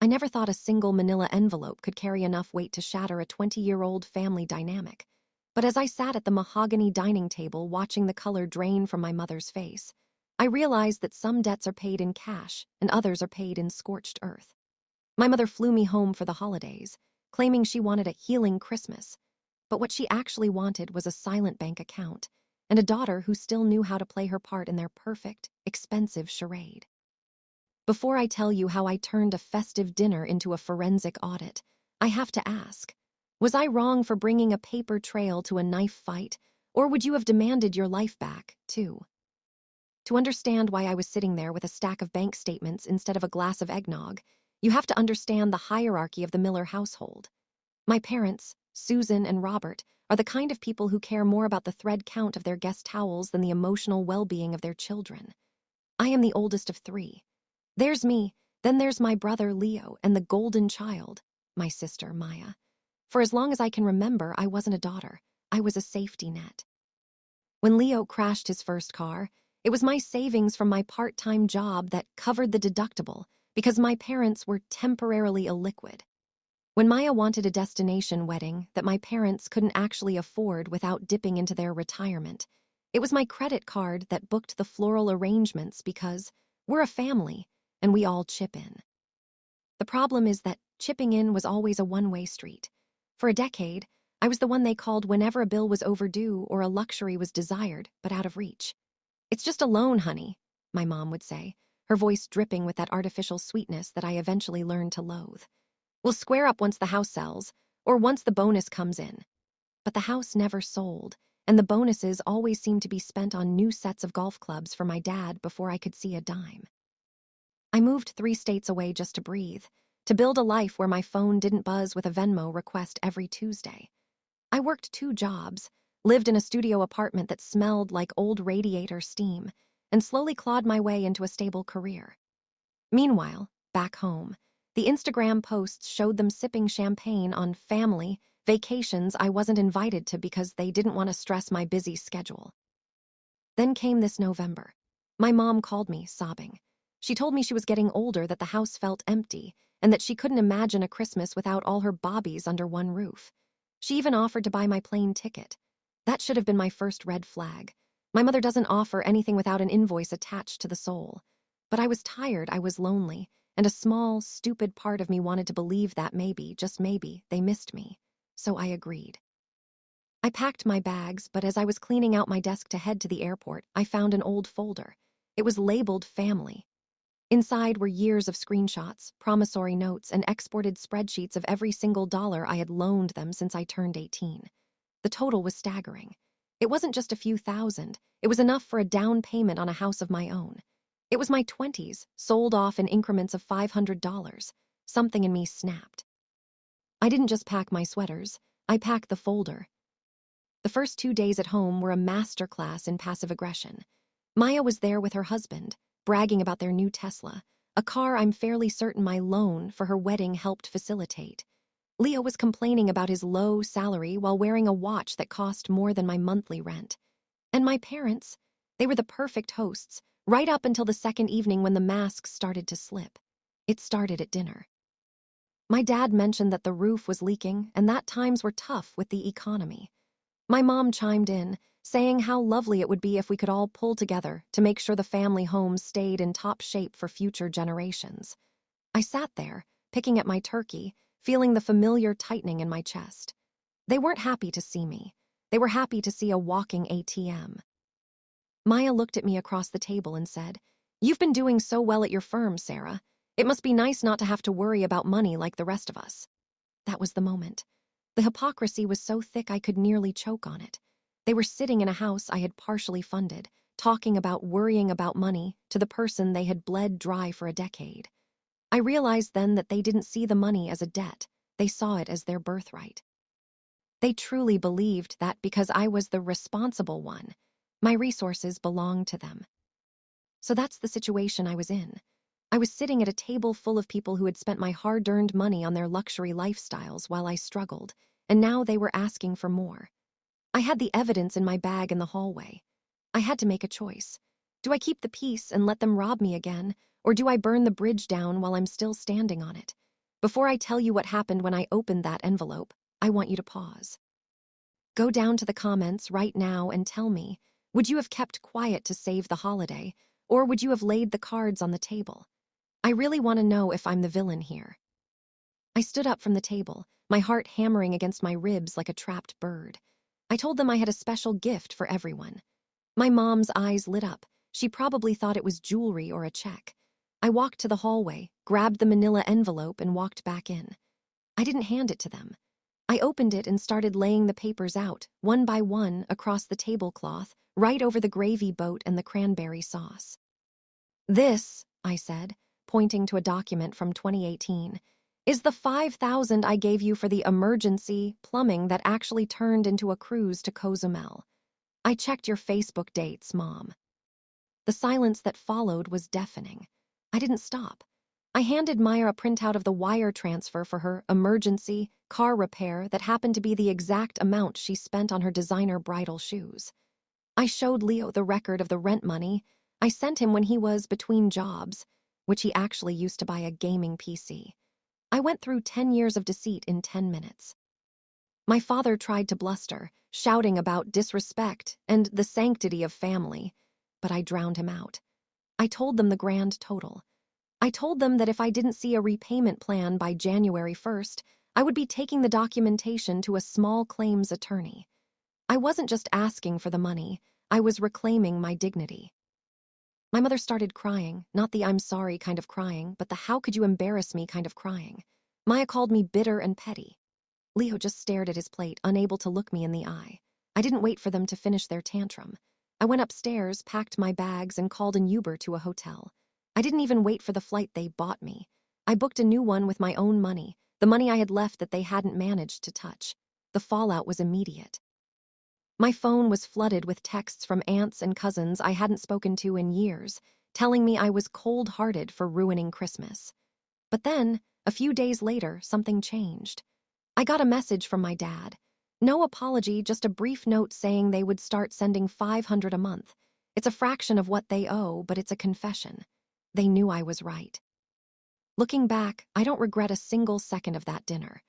I never thought a single manila envelope could carry enough weight to shatter a 20-year-old family dynamic. But as I sat at the mahogany dining table watching the color drain from my mother's face, I realized that some debts are paid in cash and others are paid in scorched earth. My mother flew me home for the holidays, claiming she wanted a healing Christmas. But what she actually wanted was a silent bank account and a daughter who still knew how to play her part in their perfect, expensive charade. Before I tell you how I turned a festive dinner into a forensic audit, I have to ask, was I wrong for bringing a paper trail to a knife fight, or would you have demanded your life back, too? To understand why I was sitting there with a stack of bank statements instead of a glass of eggnog, you have to understand the hierarchy of the Miller household. My parents, Susan and Robert, are the kind of people who care more about the thread count of their guest towels than the emotional well-being of their children. I am the oldest of three. There's me, then there's my brother Leo, and the golden child, my sister Maya. For as long as I can remember, I wasn't a daughter. I was a safety net. When Leo crashed his first car, it was my savings from my part-time job that covered the deductible because my parents were temporarily illiquid. When Maya wanted a destination wedding that my parents couldn't actually afford without dipping into their retirement, it was my credit card that booked the floral arrangements because we're a family and we all chip in. The problem is that chipping in was always a one-way street. For a decade, I was the one they called whenever a bill was overdue or a luxury was desired but out of reach. "It's just a loan, honey," my mom would say, her voice dripping with that artificial sweetness that I eventually learned to loathe. "We'll square up once the house sells, or once the bonus comes in." But the house never sold, and the bonuses always seemed to be spent on new sets of golf clubs for my dad before I could see a dime. I moved 3 states away just to breathe, to build a life where my phone didn't buzz with a Venmo request every Tuesday. I worked 2 jobs, lived in a studio apartment that smelled like old radiator steam, and slowly clawed my way into a stable career. Meanwhile, back home, the Instagram posts showed them sipping champagne on family vacations I wasn't invited to because they didn't want to stress my busy schedule. Then came this November. My mom called me, sobbing. She told me she was getting older, that the house felt empty, and that she couldn't imagine a Christmas without all her bobbies under one roof. She even offered to buy my plane ticket. That should have been my first red flag. My mother doesn't offer anything without an invoice attached to the soul. But I was tired, I was lonely, and a small, stupid part of me wanted to believe that maybe, just maybe, they missed me. So I agreed. I packed my bags, but as I was cleaning out my desk to head to the airport, I found an old folder. It was labeled family. Inside were years of screenshots, promissory notes, and exported spreadsheets of every single dollar I had loaned them since I turned 18. The total was staggering. It wasn't just a few thousand. It was enough for a down payment on a house of my own. It was my 20s, sold off in increments of $500. Something in me snapped. I didn't just pack my sweaters. I packed the folder. The first 2 days at home were a masterclass in passive aggression. Maya was there with her husband, bragging about their new Tesla, a car I'm fairly certain my loan for her wedding helped facilitate. Leo was complaining about his low salary while wearing a watch that cost more than my monthly rent. And my parents, they were the perfect hosts, right up until the second evening when the masks started to slip. It started at dinner. My dad mentioned that the roof was leaking and that times were tough with the economy. My mom chimed in, saying how lovely it would be if we could all pull together to make sure the family home stayed in top shape for future generations. I sat there, picking at my turkey, feeling the familiar tightening in my chest. They weren't happy to see me. They were happy to see a walking ATM. Maya looked at me across the table and said, "You've been doing so well at your firm, Sarah. It must be nice not to have to worry about money like the rest of us." That was the moment. The hypocrisy was so thick I could nearly choke on it. They were sitting in a house I had partially funded, talking about worrying about money to the person they had bled dry for a decade. I realized then that they didn't see the money as a debt. They saw it as their birthright. They truly believed that because I was the responsible one, my resources belonged to them. So that's the situation I was in. I was sitting at a table full of people who had spent my hard-earned money on their luxury lifestyles while I struggled, and now they were asking for more. I had the evidence in my bag in the hallway. I had to make a choice. Do I keep the peace and let them rob me again, or do I burn the bridge down while I'm still standing on it? Before I tell you what happened when I opened that envelope, I want you to pause. Go down to the comments right now and tell me, would you have kept quiet to save the holiday, or would you have laid the cards on the table? I really want to know if I'm the villain here. I stood up from the table, my heart hammering against my ribs like a trapped bird. I told them I had a special gift for everyone. My mom's eyes lit up. She probably thought it was jewelry or a check. I walked to the hallway, grabbed the manila envelope, and walked back in. I didn't hand it to them. I opened it and started laying the papers out, one by one, across the tablecloth, right over the gravy boat and the cranberry sauce. This, I said, pointing to a document from 2018, is the $5,000 I gave you for the emergency plumbing that actually turned into a cruise to Cozumel. I checked your Facebook dates, Mom. The silence that followed was deafening. I didn't stop. I handed Maya a printout of the wire transfer for her emergency car repair that happened to be the exact amount she spent on her designer bridal shoes. I showed Leo the record of the rent money I sent him when he was between jobs, which he actually used to buy a gaming PC. I went through 10 years of deceit in 10 minutes. My father tried to bluster, shouting about disrespect and the sanctity of family, but I drowned him out. I told them the grand total. I told them that if I didn't see a repayment plan by January 1st, I would be taking the documentation to a small claims attorney. I wasn't just asking for the money, I was reclaiming my dignity. My mother started crying, not the I'm sorry kind of crying, but the how could you embarrass me kind of crying. Maya called me bitter and petty. Leo just stared at his plate, unable to look me in the eye. I didn't wait for them to finish their tantrum. I went upstairs, packed my bags, and called an Uber to a hotel. I didn't even wait for the flight they bought me. I booked a new one with my own money, the money I had left that they hadn't managed to touch. The fallout was immediate. My phone was flooded with texts from aunts and cousins I hadn't spoken to in years, telling me I was cold-hearted for ruining Christmas. But then, a few days later, something changed. I got a message from my dad. No apology, just a brief note saying they would start sending $500 a month. It's a fraction of what they owe, but it's a confession. They knew I was right. Looking back, I don't regret a single second of that dinner.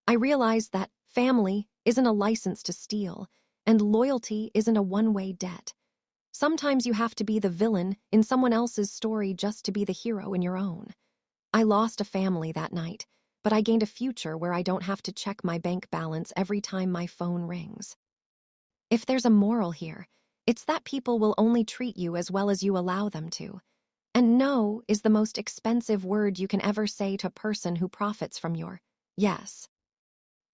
I realized that family isn't a license to steal, and loyalty isn't a one-way debt. Sometimes you have to be the villain in someone else's story just to be the hero in your own. I lost a family that night, but I gained a future where I don't have to check my bank balance every time my phone rings. If there's a moral here, it's that people will only treat you as well as you allow them to. And no is the most expensive word you can ever say to a person who profits from your yes.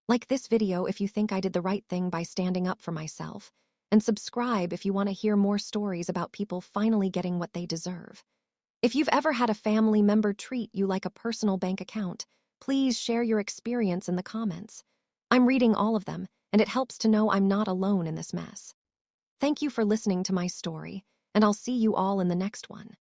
Like this video if you think I did the right thing by standing up for myself, and subscribe if you want to hear more stories about people finally getting what they deserve. If you've ever had a family member treat you like a personal bank account, please share your experience in the comments. I'm reading all of them, and it helps to know I'm not alone in this mess. Thank you for listening to my story, and I'll see you all in the next one.